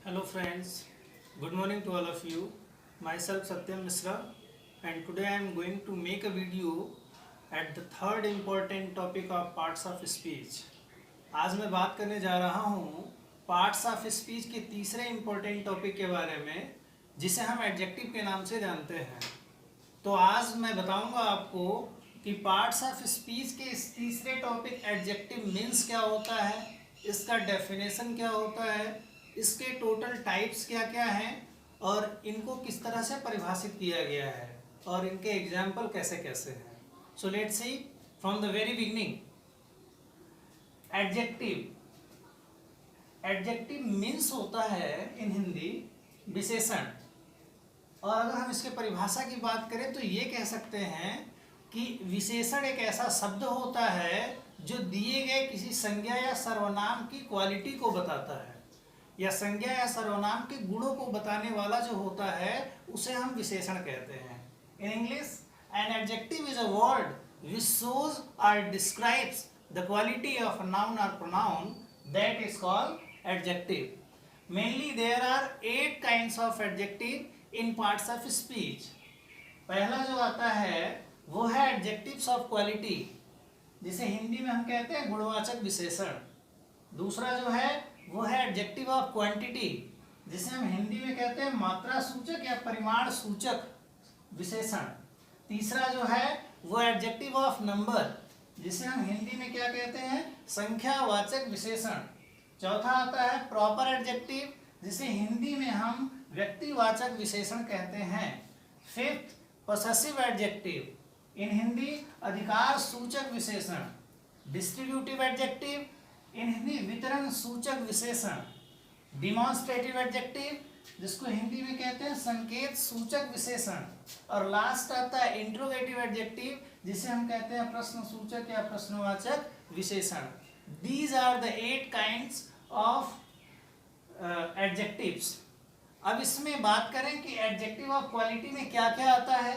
Hello friends, good morning to all of you. Myself Satyam Misra and today I am going to make a video at the third important topic of parts of speech. आज मैं बात करने जा रहा हूँ parts of speech के तीसरे important topic के बारे में जिसे हम एडजेक्टिव के नाम से जानते हैं। तो आज मैं बताऊंगा आपको कि पार्ट्स ऑफ स्पीच के इस तीसरे टॉपिक एडजेक्टिव मीन्स क्या होता है, इसका डेफिनेशन क्या होता है, इसके टोटल टाइप्स क्या क्या हैं और इनको किस तरह से परिभाषित किया गया है और इनके एग्जाम्पल कैसे कैसे हैं। So let's see from the very beginning. Adjective means होता है इन हिंदी विशेषण, और अगर हम इसके परिभाषा की बात करें तो ये कह सकते हैं कि विशेषण एक ऐसा शब्द होता है जो दिए गए किसी संज्ञा या सर्वनाम की क्वालिटी को बताता है, या संज्ञा या सर्वनाम के गुणों को बताने वाला जो होता है उसे हम विशेषण कहते हैं। In English an adjective is a word which shows और describes the quality of a noun और pronoun that is called adjective. Mainly there are 8 kinds of adjective in parts of speech. पहला जो आता है वो है एडजेक्टिव्स ऑफ क्वालिटी, जिसे हिंदी में हम कहते हैं गुणवाचक विशेषण। दूसरा जो है वो है एडजेक्टिव ऑफ क्वांटिटी, जिसे हम हिंदी में कहते हैं मात्रा सूचक या परिमाण सूचक विशेषण। तीसरा जो है वो एडजेक्टिव ऑफ नंबर, जिसे हम हिंदी में क्या कहते हैं संख्यावाचक विशेषण। चौथा आता है प्रॉपर एडजेक्टिव, जिसे हिंदी में हम व्यक्तिवाचक विशेषण कहते हैं। फिफ्थ पोसेसिव एडजेक्टिव, इन हिंदी अधिकार सूचक विशेषण। डिस्ट्रीब्यूटिव एडजेक्टिव, इन हिंदी वितरण सूचक विशेषण। डिमॉन्स्ट्रेटिव एडजेक्टिव, जिसको हिंदी में कहते हैं संकेत सूचक विशेषण। और लास्ट आता है इंट्रोगेटिव एडजेक्टिव, जिसे हम कहते हैं प्रश्न सूचक या प्रश्नवाचक विशेषण। These are the 8 kinds of adjectives. अब इसमें बात करें कि एडजेक्टिव ऑफ क्वालिटी में क्या क्या आता है।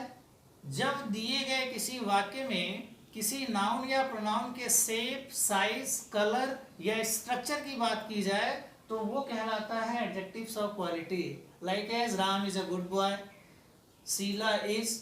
जब दिए गए किसी वाक्य में किसी नाउन या प्रोनाउन के शेप, साइज, कलर या स्ट्रक्चर की बात की जाए तो वो कहलाता है adjectives of quality. Like as Ram is a good boy, Sheela is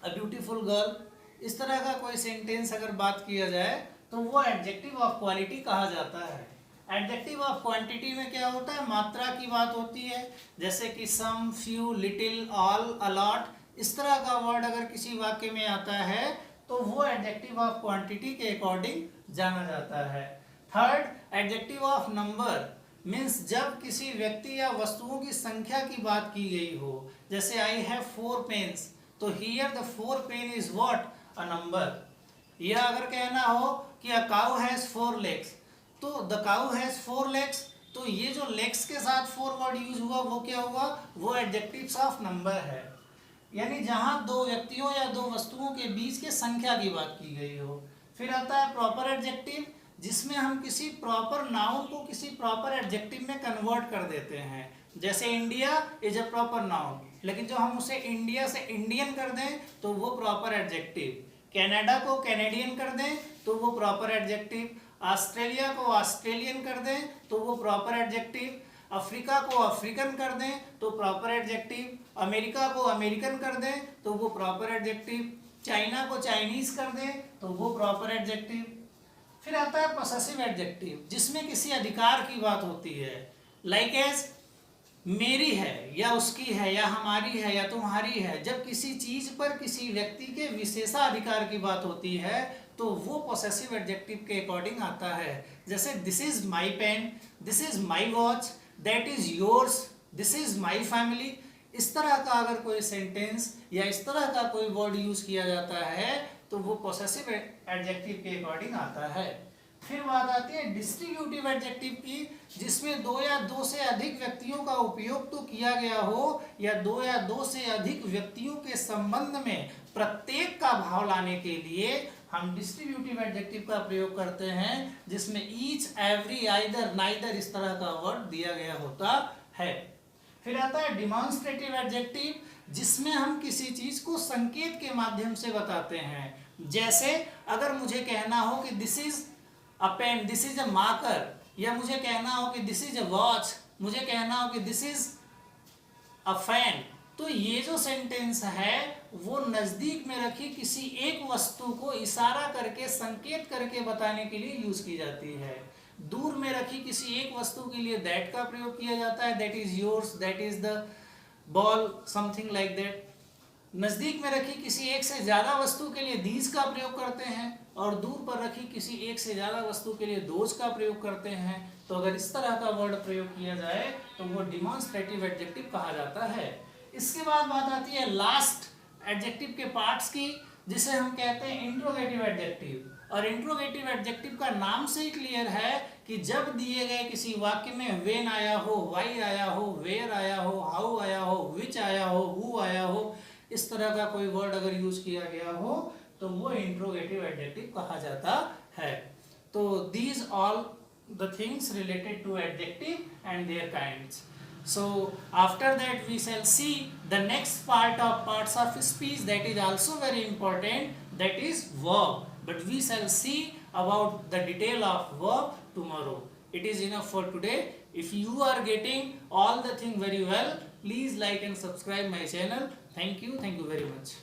a beautiful girl. इस तरह का कोई सेंटेंस अगर बात किया जाए तो वो एडजेक्टिव ऑफ क्वालिटी कहा जाता है। एडजेक्टिव ऑफ क्वांटिटी में क्या होता है, मात्रा की बात होती है, जैसे कि सम, फ्यू, लिटिल, ऑल, अलॉट। इस तरह का वर्ड अगर किसी वाक्य में आता है तो वो एडजेक्टिव ऑफ क्वांटिटी के अकॉर्डिंग जाना जाता है। Third adjective of number means जब किसी व्यक्ति या वस्तुओं की संख्या की बात की गई हो, जैसे आई हैव 4 पेन्स, तो here the 4 pen is what, a number. या अगर कहना हो कि अ काउ हैज 4 लेग्स, तो द काउ हैज 4 लेग्स, तो ये जो लेग्स के साथ 4 वर्ड यूज हुआ वो क्या हुआ, वो एडजेक्टिव्स ऑफ नंबर है। यानी जहां दो व्यक्तियों या दो वस्तुओं के बीच के संख्या की बात की गई हो। फिर आता है प्रॉपर एडजेक्टिव, जिसमें हम किसी प्रॉपर नाउन को किसी प्रॉपर एडजेक्टिव में कन्वर्ट कर देते हैं। जैसे India is a proper noun, लेकिन जो हम उसे इंडिया से इंडियन कर दें तो वो प्रॉपर एडजेक्टिव। कनाडा को कैनेडियन कर दें तो वो प्रॉपर एडजेक्टिव। ऑस्ट्रेलिया को ऑस्ट्रेलियन कर दें तो वो प्रॉपर एडजेक्टिव। अफ्रीका को अफ्रीकन कर दें तो प्रॉपर एडजेक्टिव। अमेरिका को अमेरिकन कर दें तो वो प्रॉपर एडजेक्टिव। चाइना को चाइनीज कर दें तो वो प्रॉपर एडजेक्टिव। फिर आता है पोसेसिव एडजेक्टिव, जिसमें किसी अधिकार की बात होती है। लाइक एज मेरी है या उसकी है या हमारी है या तुम्हारी है। जब किसी चीज पर किसी व्यक्ति के विशेषाधिकार की बात होती है तो वो पोसेसिव एडजेक्टिव के अकॉर्डिंग आता है। जैसे this is my pen, this is my watch, that is yours, this is my family. इस तरह का अगर कोई सेंटेंस या इस तरह का कोई वर्ड यूज किया जाता है तो वो पोसेसिव एडजेक्टिव के अकॉर्डिंग आता है। फिर बात आती है डिस्ट्रीब्यूटिव एडजेक्टिव की, जिसमें 2 या 2 से अधिक व्यक्तियों का उपयोग तो किया गया हो या 2 या 2 से अधिक व्यक्तियों के संबंध में प्रत्येक का भाव लाने के लिए हम डिस्ट्रीब्यूटिव एडजेक्टिव का प्रयोग करते हैं, जिसमें ईच, एवरी, आइदर, नाइदर इस तरह का वर्ड दिया गया होता है। फिर आता है डिमॉन्स्ट्रेटिव एडजेक्टिव, जिसमें हम किसी चीज को संकेत के माध्यम से बताते हैं। जैसे अगर मुझे कहना हो कि this is a pen, this is a marker, या मुझे कहना हो कि दिस इज अ वॉच, मुझे कहना हो कि दिस इज अ फैन, तो ये जो सेंटेंस है वो नजदीक में रखी किसी एक वस्तु को इशारा करके, संकेत करके बताने के लिए यूज की जाती है। दूर में रखी किसी एक वस्तु के लिए दैट का प्रयोग किया जाता है, that is yours, that is the ball, something like that. नजदीक में रखी किसी एक से ज्यादा वस्तु के लिए दीज का प्रयोग करते हैं, और दूर पर रखी किसी एक से ज्यादा वस्तु के लिए दोज का प्रयोग करते हैं। तो अगर इस तरह का वर्ड प्रयोग किया जाए तो वो डिमॉन्स्ट्रेटिव एडजेक्टिव कहा जाता है। इसके बाद बात आती है लास्ट एडजेक्टिव के पार्ट्स की, जिसे हम कहते हैं इंट्रोगेटिव एडजेक्टिव। और इंट्रोगेटिव एडजेक्टिव का नाम से ही क्लियर है कि जब दिए गए किसी वाक्य में व्हेन आया हो, व्हाई आया हो, वेयर आया हो, हाउ आया हो, विच आया हो, हु आया हो, इस तरह का कोई वर्ड अगर यूज किया गया हो तो वो इंट्रोगेटिव एडजेक्टिव कहा जाता है। तो these all the things related to adjective and their kinds. So after that we shall see the next part of parts of speech that is also very important, that is verb, but we shall see about the detail of verb tomorrow. It is enough for today. If you are getting all the thing very well, please like and subscribe my channel. Thank you very much.